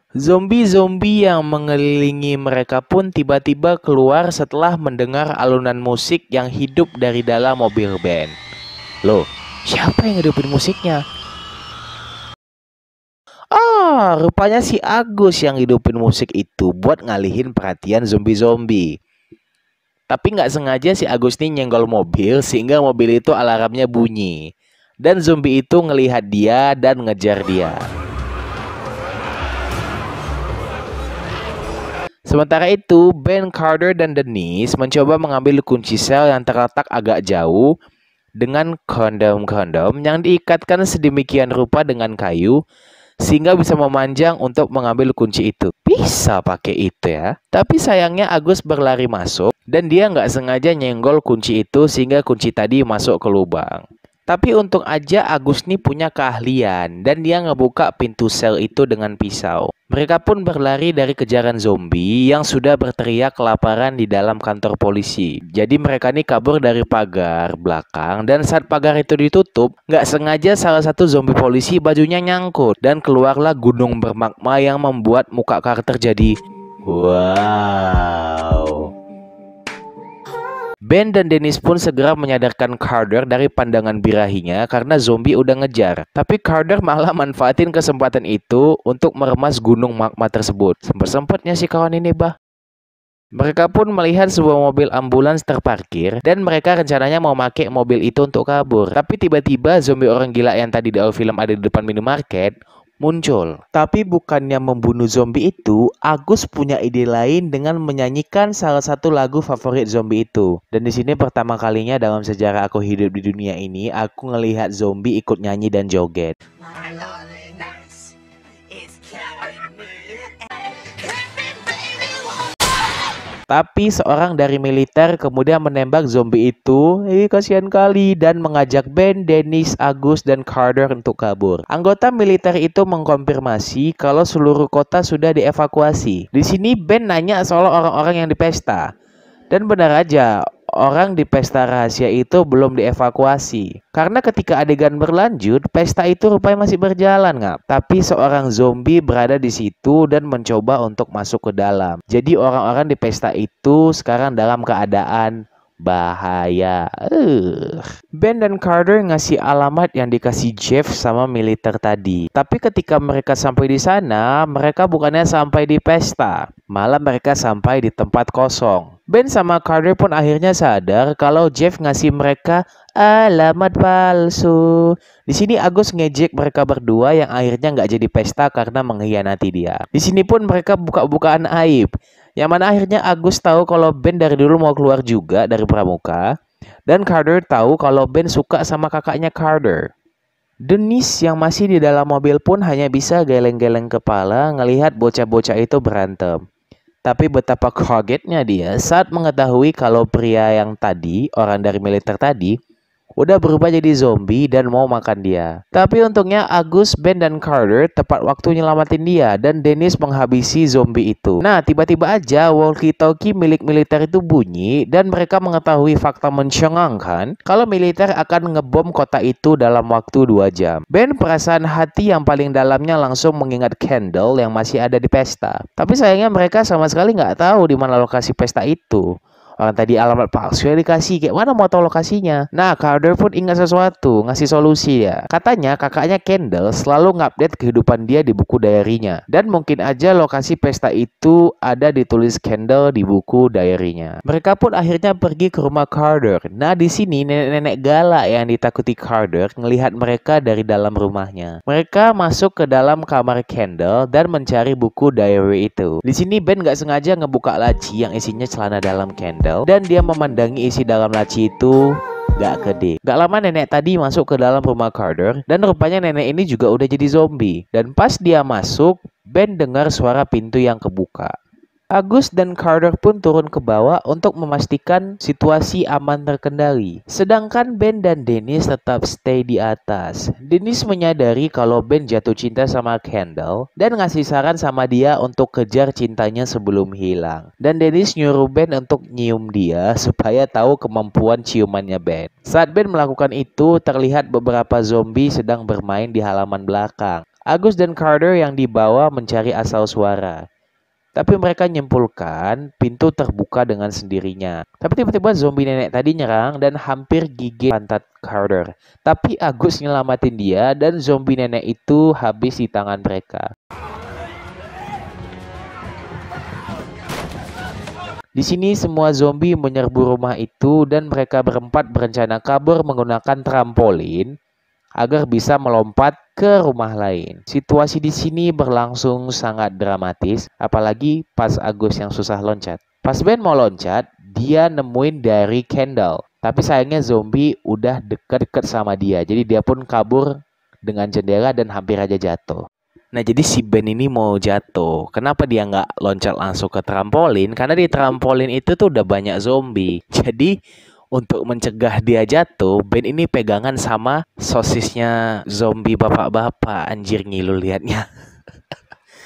Zombie-zombie yang mengelilingi mereka pun tiba-tiba keluar setelah mendengar alunan musik yang hidup dari dalam mobil band. Loh, siapa yang ngidupin musiknya? Rupanya si Agus yang hidupin musik itu buat ngalihin perhatian zombie-zombie. Tapi nggak sengaja si Agus ini nyenggol mobil sehingga mobil itu alarmnya bunyi. Dan zombie itu ngelihat dia dan ngejar dia. Sementara itu, Ben, Carter, dan Denise mencoba mengambil kunci sel yang terletak agak jauh dengan kondom-kondom yang diikatkan sedemikian rupa dengan kayu sehingga bisa memanjang untuk mengambil kunci itu. Bisa pakai itu ya. Tapi sayangnya Agus berlari masuk dan dia nggak sengaja nyenggol kunci itu sehingga kunci tadi masuk ke lubang. Tapi untung aja Agus nih punya keahlian dan dia ngebuka pintu sel itu dengan pisau. Mereka pun berlari dari kejaran zombie yang sudah berteriak kelaparan di dalam kantor polisi. Jadi mereka nih kabur dari pagar belakang dan saat pagar itu ditutup, nggak sengaja salah satu zombie polisi bajunya nyangkut dan keluarlah gunung bermagma yang membuat muka Carter jadi wow. Ben dan Dennis pun segera menyadarkan Carter dari pandangan birahinya karena zombie udah ngejar. Tapi Carter malah manfaatin kesempatan itu untuk meremas gunung magma tersebut. Sempet-sempetnya si kawan ini bah. Mereka pun melihat sebuah mobil ambulans terparkir dan mereka rencananya mau pakai mobil itu untuk kabur. Tapi tiba-tiba zombie orang gila yang tadi di awal film ada di depan minimarket muncul. Tapi bukannya membunuh zombie itu, Agus punya ide lain dengan menyanyikan salah satu lagu favorit zombie itu. Dan di sini pertama kalinya dalam sejarah aku hidup di dunia ini, aku ngelihat zombie ikut nyanyi dan joget. Tapi seorang dari militer kemudian menembak zombie itu. Kasihan kali dan mengajak Ben, Dennis, Agus, dan Carter untuk kabur. Anggota militer itu mengkonfirmasi kalau seluruh kota sudah dievakuasi. Di sini Ben nanya soal orang-orang yang di pesta. Dan benar aja, orang di pesta rahasia itu belum dievakuasi. Karena ketika adegan berlanjut, pesta itu rupanya masih berjalan nggak? Tapi seorang zombie berada di situ dan mencoba untuk masuk ke dalam. Jadi orang-orang di pesta itu sekarang dalam keadaan bahaya. Ben dan Carter ngasih alamat yang dikasih Jeff sama militer tadi. Tapi ketika mereka sampai di sana, mereka bukannya sampai di pesta, malah mereka sampai di tempat kosong. Ben sama Carter pun akhirnya sadar kalau Jeff ngasih mereka alamat palsu. Di sini Agus ngejek mereka berdua yang akhirnya nggak jadi pesta karena mengkhianati dia. Di sini pun mereka buka-bukaan aib. Yang mana akhirnya Agus tahu kalau Ben dari dulu mau keluar juga dari pramuka. Dan Carter tahu kalau Ben suka sama kakaknya Carter. Dennis yang masih di dalam mobil pun hanya bisa geleng-geleng kepala ngelihat bocah-bocah itu berantem. Tapi betapa kagetnya dia saat mengetahui kalau pria yang tadi, orang dari militer tadi, udah berubah jadi zombie dan mau makan dia. Tapi untungnya Agus, Ben, dan Carter tepat waktu nyelamatin dia dan Dennis menghabisi zombie itu. Nah, tiba-tiba aja walkie-talkie milik militer itu bunyi dan mereka mengetahui fakta mencengangkan kalau militer akan ngebom kota itu dalam waktu 2 jam. Ben perasaan hati yang paling dalamnya langsung mengingat Kendall yang masih ada di pesta. Tapi sayangnya mereka sama sekali nggak tahu di mana lokasi pesta itu. Orang tadi alamat palsu yang dikasih, kayak mana mau tahu lokasinya? Nah, Carter pun ingat sesuatu, ngasih solusi ya. Katanya kakaknya Kendall selalu ngupdate kehidupan dia di buku diary-nya. Dan mungkin aja lokasi pesta itu ada ditulis Kendall di buku diary-nya. Mereka pun akhirnya pergi ke rumah Carter. Nah, di sini nenek-nenek galak yang ditakuti Carter ngelihat mereka dari dalam rumahnya. Mereka masuk ke dalam kamar Kendall dan mencari buku diary itu. Di sini Ben nggak sengaja ngebuka laci yang isinya celana dalam Kendall. Dan dia memandangi isi dalam laci itu gak gede. Gak lama nenek tadi masuk ke dalam rumah Carter dan rupanya nenek ini juga udah jadi zombie. Dan pas dia masuk, Ben dengar suara pintu yang kebuka. Agus dan Carter pun turun ke bawah untuk memastikan situasi aman terkendali. Sedangkan Ben dan Dennis tetap stay di atas. Dennis menyadari kalau Ben jatuh cinta sama Kendall dan ngasih saran sama dia untuk kejar cintanya sebelum hilang. Dan Dennis nyuruh Ben untuk nyium dia supaya tahu kemampuan ciumannya Ben. Saat Ben melakukan itu, terlihat beberapa zombie sedang bermain di halaman belakang. Agus dan Carter yang dibawa mencari asal suara. Tapi mereka nyimpulkan pintu terbuka dengan sendirinya. Tapi tiba-tiba zombie nenek tadi nyerang dan hampir gigit pantat Carter. Tapi Agus nyelamatin dia dan zombie nenek itu habis di tangan mereka. Di sini semua zombie menyerbu rumah itu dan mereka berempat berencana kabur menggunakan trampolin agar bisa melompat ke rumah lain. Situasi di sini berlangsung sangat dramatis, apalagi pas Agus yang susah loncat. Pas Ben mau loncat, dia nemuin dari Kendall. Tapi sayangnya zombie udah deket-deket sama dia, jadi dia pun kabur dengan jendela dan hampir aja jatuh. Nah, jadi si Ben ini mau jatuh. Kenapa dia nggak loncat langsung ke trampolin? Karena di trampolin itu tuh udah banyak zombie. Jadi untuk mencegah dia jatuh, Ben ini pegangan sama sosisnya zombie bapak-bapak. Anjir, ngilu liatnya.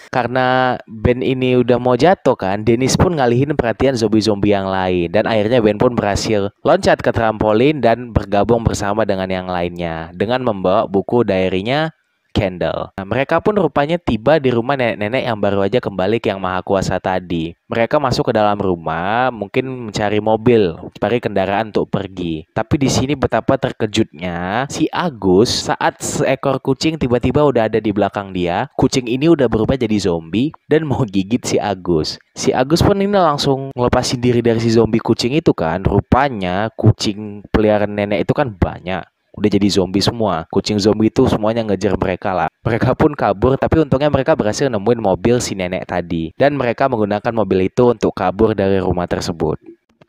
Karena Ben ini udah mau jatuh kan, Dennis pun ngalihin perhatian zombie-zombie yang lain. Dan akhirnya Ben pun berhasil loncat ke trampolin dan bergabung bersama dengan yang lainnya. Dengan membawa buku diary-nya Kendall. Nah, mereka pun rupanya tiba di rumah nenek-nenek yang baru aja kembali ke Yang Maha Kuasa tadi. Mereka masuk ke dalam rumah, mungkin mencari mobil, mencari kendaraan untuk pergi. Tapi di sini betapa terkejutnya si Agus saat seekor kucing tiba-tiba udah ada di belakang dia. Kucing ini udah berubah jadi zombie dan mau gigit si Agus. Si Agus pun ini langsung ngelepasin diri dari si zombie kucing itu kan. Rupanya kucing peliharaan nenek itu kan banyak. Udah jadi zombie semua. Kucing zombie itu semuanya ngejar mereka lah. Mereka pun kabur, tapi untungnya mereka berhasil nemuin mobil si nenek tadi. Dan mereka menggunakan mobil itu untuk kabur dari rumah tersebut.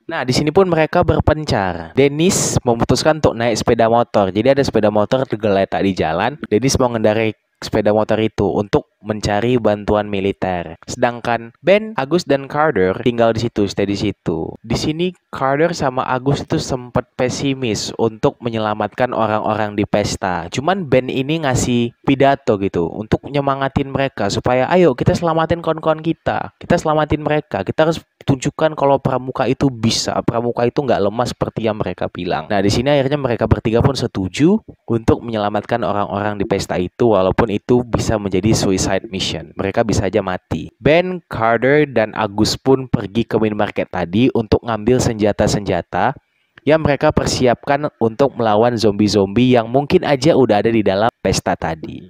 Nah, di sini pun mereka berpencar. Dennis memutuskan untuk naik sepeda motor. Jadi ada sepeda motor tergeletak di jalan. Dennis mau ngendarai sepeda motor itu untuk mencari bantuan militer. Sedangkan Ben, Agus dan Carter tinggal di situ, stay di situ. Di sini Carter sama Agus itu sempat pesimis untuk menyelamatkan orang-orang di pesta. Cuman Ben ini ngasih pidato gitu untuk nyemangatin mereka supaya ayo kita selamatin kawan-kawan kita. Kita selamatin mereka. Kita harus tunjukkan kalau pramuka itu bisa. Pramuka itu nggak lemah seperti yang mereka bilang. Nah, di sini akhirnya mereka bertiga pun setuju untuk menyelamatkan orang-orang di pesta itu walaupun itu bisa menjadi suicide mission. Mereka bisa aja mati. Ben, Carter, dan Agus pun pergi ke minimarket tadi untuk ngambil senjata-senjata yang mereka persiapkan untuk melawan zombie-zombie yang mungkin aja udah ada di dalam pesta tadi.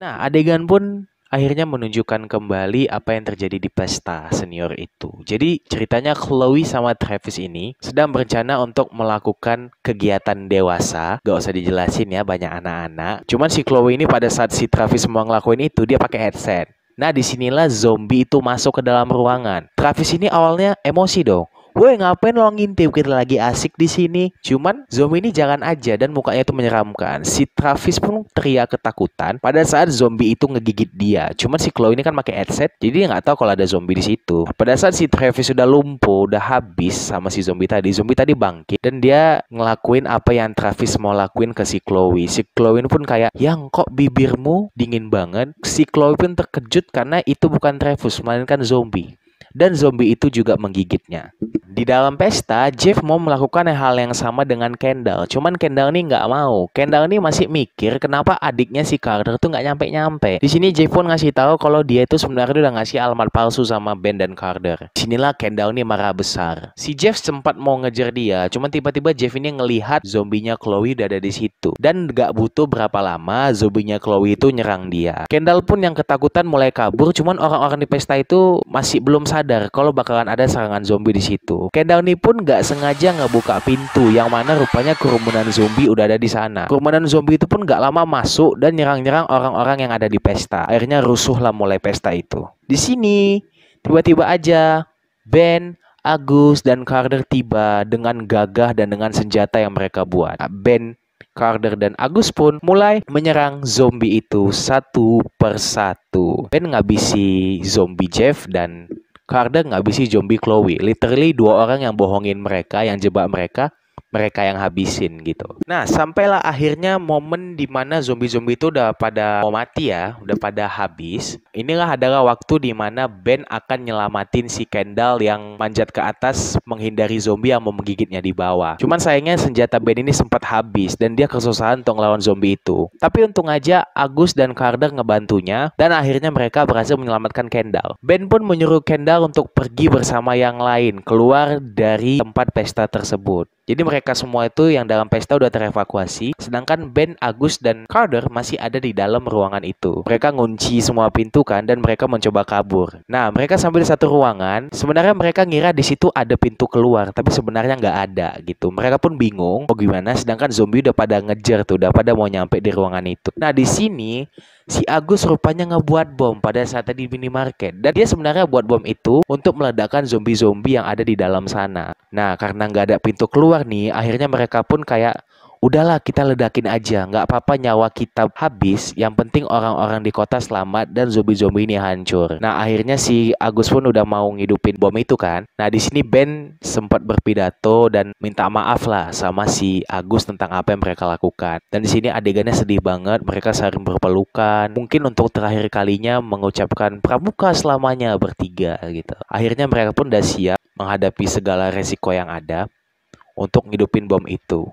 Nah, adegan pun akhirnya menunjukkan kembali apa yang terjadi di pesta senior itu. Jadi ceritanya Chloe sama Travis ini sedang berencana untuk melakukan kegiatan dewasa. Gak usah dijelasin ya, banyak anak-anak. Cuman si Chloe ini pada saat si Travis mau ngelakuin itu, dia pakai headset. Nah, disinilah zombie itu masuk ke dalam ruangan. Travis ini awalnya emosi dong. Woi, ngapain lo ngintip, kita lagi asik di sini. Cuman zombie ini jalan aja dan mukanya itu menyeramkan. Si Travis pun teriak ketakutan pada saat zombie itu ngegigit dia. Cuman si Chloe ini kan pakai headset, jadi dia nggak tahu kalau ada zombie di situ. Pada saat si Travis sudah lumpuh, udah habis sama si zombie tadi bangkit dan dia ngelakuin apa yang Travis mau lakuin ke si Chloe. Si Chloe pun kayak, yang kok bibirmu dingin banget. Si Chloe pun terkejut karena itu bukan Travis, melainkan zombie. Dan zombie itu juga menggigitnya. Di dalam pesta, Jeff mau melakukan hal yang sama dengan Kendall. Cuman Kendall ini nggak mau. Kendall ini masih mikir kenapa adiknya si Carter tuh nggak nyampe-nyampe. Di sini Jeff pun ngasih tahu kalau dia itu sebenarnya udah ngasih alamat palsu sama Ben dan Carter. Sinilah Kendall ini marah besar. Si Jeff sempat mau ngejar dia, cuman tiba-tiba Jeff ini ngelihat zombinya Chloe udah ada di situ. Dan nggak butuh berapa lama zombinya Chloe itu nyerang dia. Kendall pun yang ketakutan mulai kabur, cuman orang-orang di pesta itu masih belum sadar kalau bakalan ada serangan zombie di situ. Kendall ini pun gak sengaja ngebuka pintu yang mana rupanya kerumunan zombie udah ada di sana. Kerumunan zombie itu pun gak lama masuk dan nyerang-nyerang orang-orang yang ada di pesta. Akhirnya rusuhlah mulai pesta itu. Di sini tiba-tiba aja Ben, Agus, dan Carter tiba dengan gagah dan dengan senjata yang mereka buat. Ben, Carter, dan Agus pun mulai menyerang zombie itu satu persatu. Ben ngabisi zombie Jeff dan Carter ngabisi zombie Chloe. Literally dua orang yang bohongin mereka, yang jebak mereka, mereka yang habisin gitu. Nah, sampailah akhirnya momen dimana zombie-zombie itu udah pada mau mati ya, udah pada habis. Inilah adalah waktu dimana Ben akan nyelamatin si Kendall yang manjat ke atas menghindari zombie yang mau menggigitnya di bawah. Cuman sayangnya senjata Ben ini sempat habis dan dia kesusahan untuk melawan zombie itu. Tapi untung aja Agus dan Carter ngebantunya dan akhirnya mereka berhasil menyelamatkan Kendall. Ben pun menyuruh Kendall untuk pergi bersama yang lain keluar dari tempat pesta tersebut. Jadi mereka semua itu yang dalam pesta udah terevakuasi, sedangkan Ben, Agus, dan Carter masih ada di dalam ruangan itu. Mereka ngunci semua pintu kan, dan mereka mencoba kabur. Nah, mereka sampai di satu ruangan. Sebenarnya mereka ngira di situ ada pintu keluar, tapi sebenarnya nggak ada gitu. Mereka pun bingung, oh gimana? Sedangkan zombie udah pada ngejar tuh, udah pada mau nyampe di ruangan itu. Nah, di sini si Agus rupanya ngebuat bom pada saat tadi di minimarket. Dan dia sebenarnya buat bom itu untuk meledakkan zombie-zombie yang ada di dalam sana. Nah, karena nggak ada pintu keluar nih, akhirnya mereka pun kayak, udahlah kita ledakin aja, nggak apa-apa nyawa kita habis, yang penting orang-orang di kota selamat dan zombie-zombie ini hancur. Nah, akhirnya si Agus pun udah mau ngidupin bom itu kan. Nah, di sini Ben sempat berpidato dan minta maaf lah sama si Agus tentang apa yang mereka lakukan. Dan di sini adegannya sedih banget, mereka saling berpelukan, mungkin untuk terakhir kalinya mengucapkan pramuka selamanya bertiga gitu. Akhirnya mereka pun udah siap menghadapi segala resiko yang ada untuk ngidupin bom itu.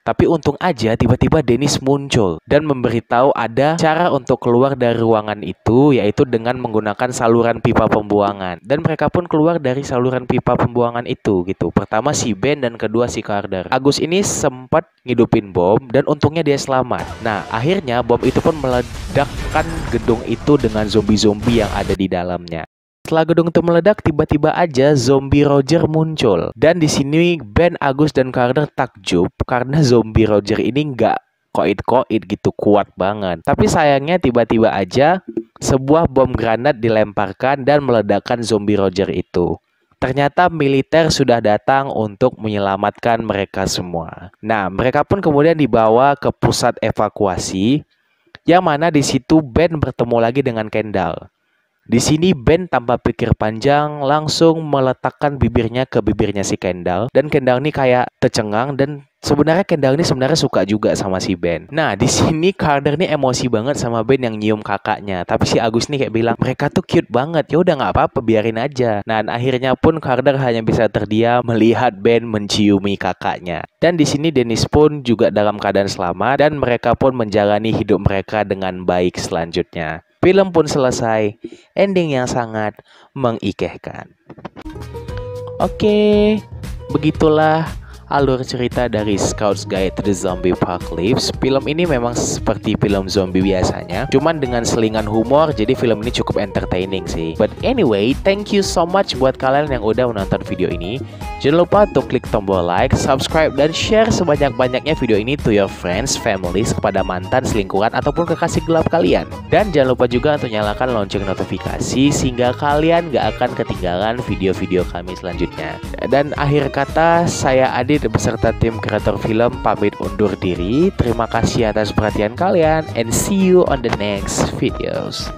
Tapi untung aja tiba-tiba Dennis muncul dan memberitahu ada cara untuk keluar dari ruangan itu, yaitu dengan menggunakan saluran pipa pembuangan. Dan mereka pun keluar dari saluran pipa pembuangan itu gitu. Pertama si Ben dan kedua si Carter. Agus ini sempat ngidupin bom dan untungnya dia selamat. Nah, akhirnya bom itu pun meledakkan gedung itu dengan zombie-zombie yang ada di dalamnya. Setelah gedung itu meledak, tiba-tiba aja zombie Roger muncul. Dan di sini Ben, Agus, dan Carter takjub karena zombie Roger ini nggak koit-koit gitu, kuat banget. Tapi sayangnya tiba-tiba aja sebuah bom granat dilemparkan dan meledakkan zombie Roger itu. Ternyata militer sudah datang untuk menyelamatkan mereka semua. Nah, mereka pun kemudian dibawa ke pusat evakuasi, yang mana di situ Ben bertemu lagi dengan Kendall. Di sini Ben tanpa pikir panjang langsung meletakkan bibirnya ke bibirnya si Kendall, dan Kendall ini kayak tercengang dan sebenarnya Kendall ini sebenarnya suka juga sama si Ben. Nah, di sini Carter ini emosi banget sama Ben yang nyium kakaknya, tapi si Agus nih kayak bilang mereka tuh cute banget. Ya udah nggak apa-apa, biarin aja. Nah, akhirnya pun Carter hanya bisa terdiam melihat Ben menciumi kakaknya. Dan di sini Dennis pun juga dalam keadaan selamat dan mereka pun menjalani hidup mereka dengan baik selanjutnya. Film pun selesai, ending yang sangat mengikehkan. Oke, begitulah alur cerita dari Scout's Guide to the Zombie Apocalypse. Film ini memang seperti film zombie biasanya, cuman dengan selingan humor, jadi film ini cukup entertaining sih. But anyway, thank you so much buat kalian yang udah menonton video ini. Jangan lupa untuk klik tombol like, subscribe, dan share sebanyak-banyaknya video ini to your friends, families, kepada mantan, selingkuhan, ataupun kekasih gelap kalian. Dan jangan lupa juga untuk nyalakan lonceng notifikasi sehingga kalian gak akan ketinggalan video-video kami selanjutnya. Dan akhir kata, saya Adit beserta tim kreator film pamit undur diri. Terima kasih atas perhatian kalian and see you on the next videos.